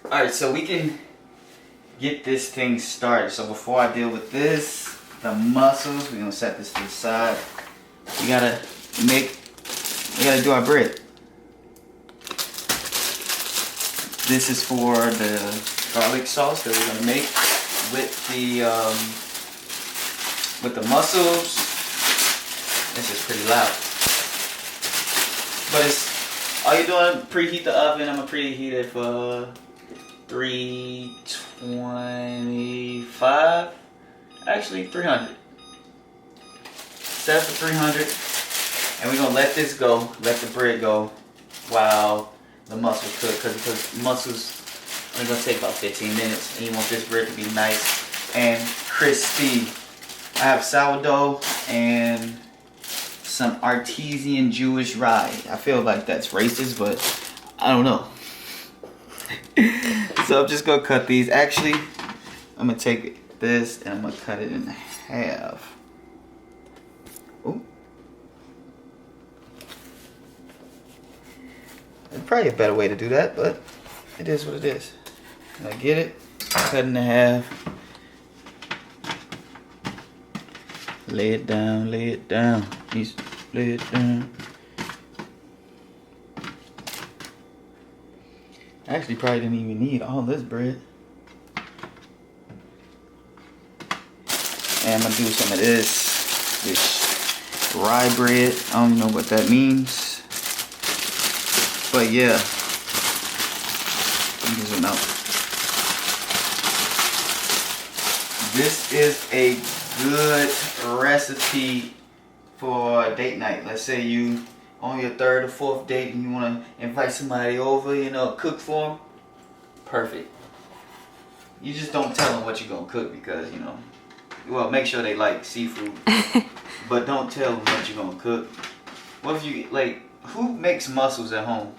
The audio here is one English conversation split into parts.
Alright, so we can get this thing started. So before I deal with this, the mussels, we're gonna set this to the side. We gotta do our bread. This is for the garlic sauce that we're gonna make with the mussels. This is pretty loud. But it's all you're doing, preheat the oven. I'm gonna preheat it for 325. Actually 300. Set for 300. And we're gonna let this go, let the bread go while the mussels cook, because mussels only gonna take about 15 minutes, and you want this bread to be nice and crispy. I have sourdough and some artesian Jewish rye. I feel like that's racist, but I don't know. So I'm just gonna cut these. Actually, I'm gonna take this and I'm gonna cut it in half. Ooh. There's probably a better way to do that, but it is what it is. I get it, cut in half. Lay it down, lay it down. Lay it down. I actually probably didn't even need all this bread. And I'm gonna do some of this rye bread. I don't know what that means. But yeah. Zoom out. This is a good recipe for a date night. Let's say you on your third or fourth date and you want to invite somebody over, you know, cook for them. Perfect. You just don't tell them what you're going to cook because, you know, well, make sure they like seafood. But don't tell them what you're going to cook. What if you, like, who makes mussels at home?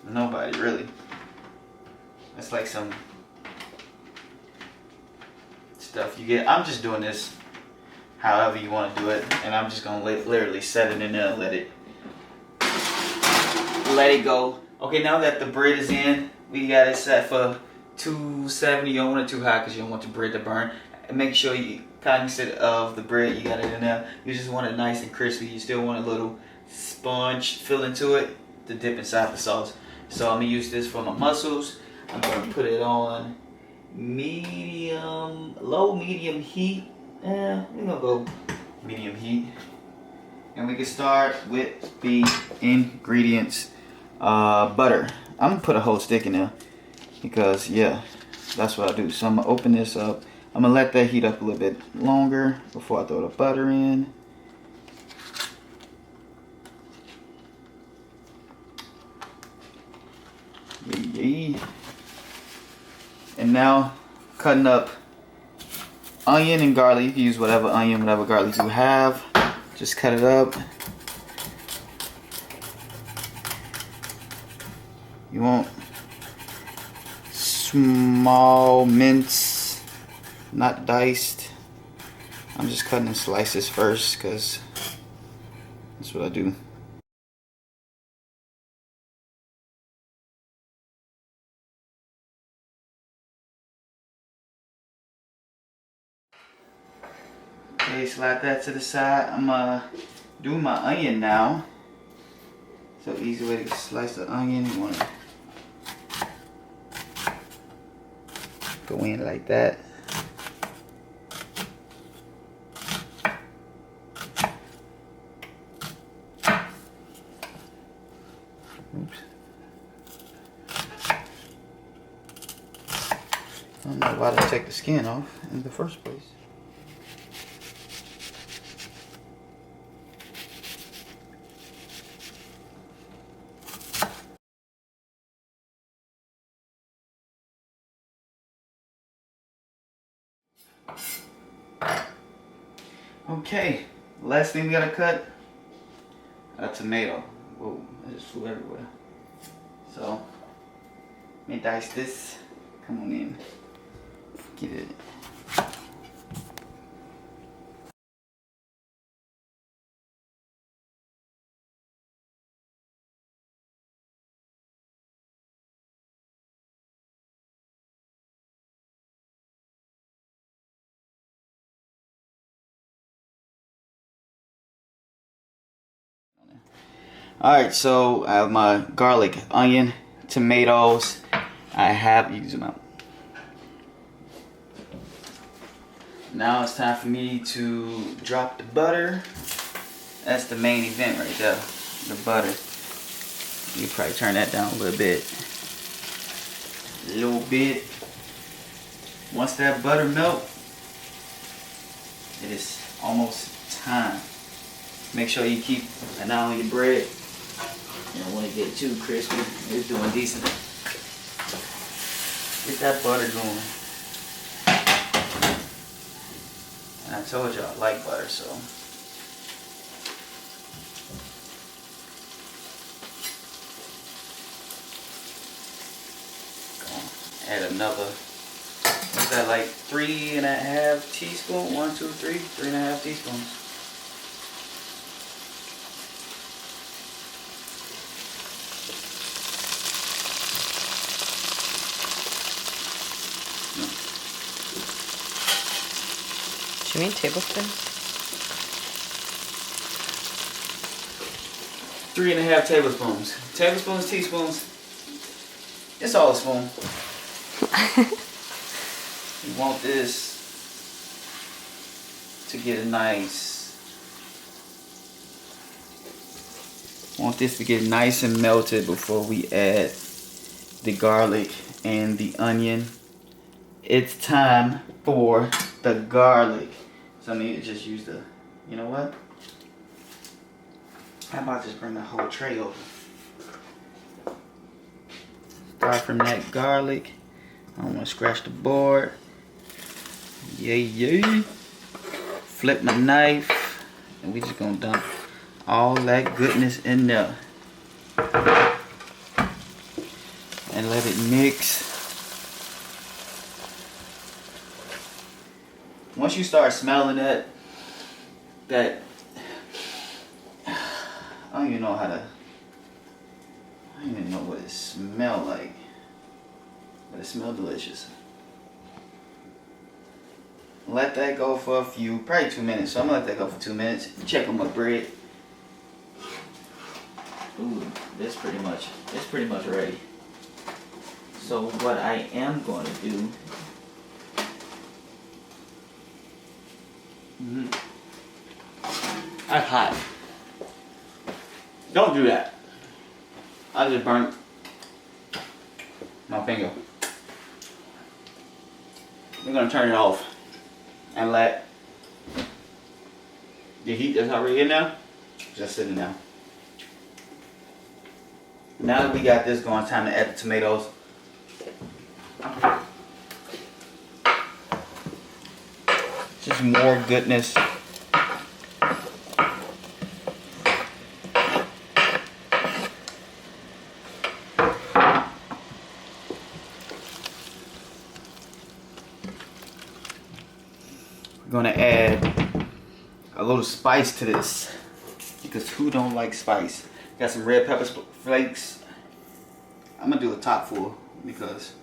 Nobody, really. It's like some stuff you get. I'm just doing this however you want to do it, and I'm just gonna literally set it in there and let it go. Okay, now that the bread is in, we got it set for 270. You don't want it too hot because you don't want the bread to burn. And make sure you cognizant of the bread, you got it in there. You just want it nice and crispy. You still want a little sponge filling to it to dip inside the sauce. So I'm gonna use this for my mussels. I'm gonna put it on low medium heat. We're gonna go medium heat. And we can start with the ingredients. Butter. I'm gonna put a whole stick in there because yeah, that's what I do. So I'm gonna open this up. I'm gonna let that heat up a little bit longer before I throw the butter in. And now cutting up onion and garlic. You can use whatever onion, whatever garlic you have. Just cut it up. You want small mince, not diced. I'm just cutting in slices first because that's what I do. Okay, slide that to the side. I'm gonna do my onion now. So easy way to slice the onion. You wanna go in like that. Oops. I don't know why they take the skin off in the first place. Okay, last thing we gotta cut, a tomato. Whoa, that just flew everywhere. So, let me dice this. Come on in. Get it. Alright, so I have my garlic, onion, tomatoes. I have, you can zoom out. Now it's time for me to drop the butter. That's the main event right there, the butter. You can probably turn that down a little bit. Once that butter melts, it is almost time. Make sure you keep an eye on your bread. You don't want to get too crispy. It's doing decent. Get that butter going. And I told you I like butter, so. Add another, what's that, like 3.5 teaspoons? 1, 2, 3, 3.5 teaspoons. Do you mean tablespoons? 3.5 tablespoons. Tablespoons, teaspoons. It's all a spoon. You want this to get a nice. Want this to get nice and melted before we add the garlic and the onion. It's time for the garlic. So I need to just use the, you know what? How about just bring the whole tray over? Start from that garlic. I don't want to scratch the board. Yay, yay. Flip my knife. And we just gonna dump all that goodness in there. And let it mix. Once you start smelling that I don't even know how to, I don't even know what it smells like, but it smells delicious. Let that go for a few, probably 2 minutes. So I'm gonna let that go for 2 minutes. Check on my bread. Ooh, it's pretty much ready. So what I am going to do, that's hot. Don't do that. I just burnt my finger. We're gonna turn it off and let the heat that's already in there just sitting down. Now that we got this going, time to add the tomatoes. Just more goodness. We're gonna add a little spice to this because who don't like spice? Got some red pepper flakes. I'm gonna do a top full because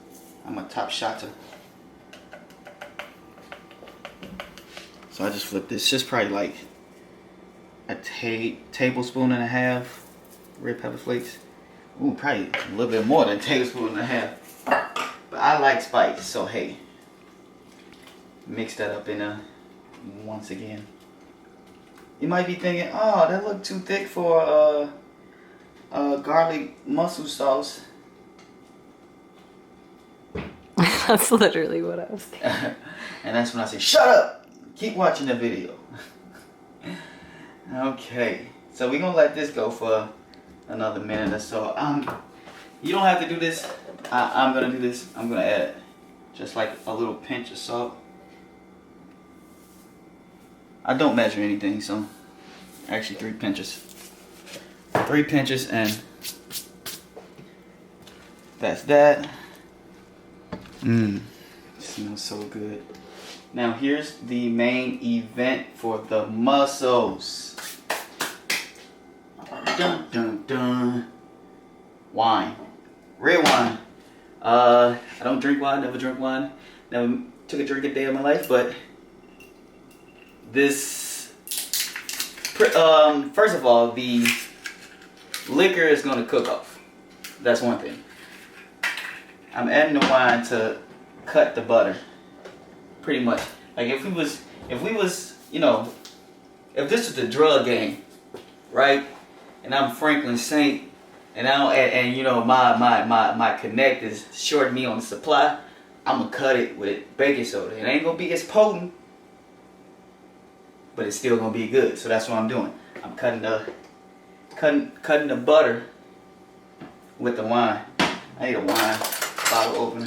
I'm a top shotter. So I just flipped this. Just probably like a tablespoon and a half red pepper flakes. Ooh, probably a little bit more than a tablespoon and a half. But I like spice, so hey, mix that up in there once again. You might be thinking, oh, that looked too thick for garlic mussel sauce. That's literally what I was thinking. And that's when I say, shut up! Keep watching the video. Okay, so we're gonna let this go for another minute or so. You don't have to do this. I'm gonna do this. I'm gonna add just like a little pinch of salt. I don't measure anything, so actually 3 pinches. 3 pinches, and that's that. It smells so good. Now here's the main event for the mussels. Dun dun dun. Wine. Red wine. I don't drink wine, never drink wine. Never took a drink a day of my life, but this first of all, the liquor is gonna cook off. That's one thing. I'm adding the wine to cut the butter. Pretty much. Like if we was, you know, if this was the drug game, right? And I'm Franklin Saint, and I don't, and you know my connect is shorting me on the supply. I'm gonna cut it with baking soda. It ain't gonna be as potent, but it's still gonna be good. So that's what I'm doing. I'm cutting the butter with the wine. I need a wine bottle opener.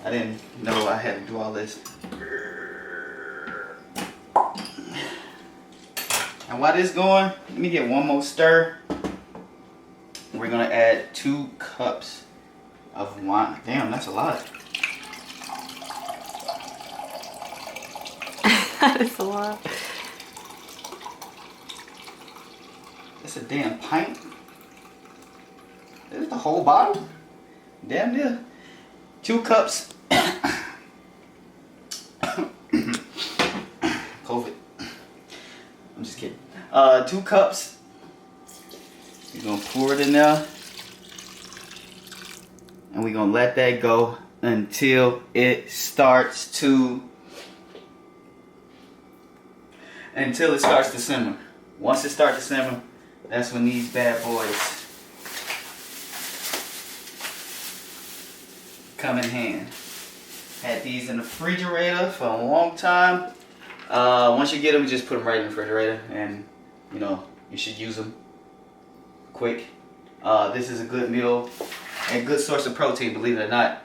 I didn't know I had to do all this. And while this going, let me get one more stir. We're gonna add 2 cups of wine. Damn, that's a lot. That is a lot. It's a damn pint. Is it the whole bottle? Damn near. 2 cups. COVID. I'm just kidding. 2 cups. We're gonna pour it in there. And we're gonna let that go until it starts to simmer. Once it starts to simmer, that's when these bad boys come in hand. Had these in the refrigerator for a long time. Once you get them, you just put them right in the refrigerator, and you know you should use them quick. This is a good meal, a good source of protein, believe it or not.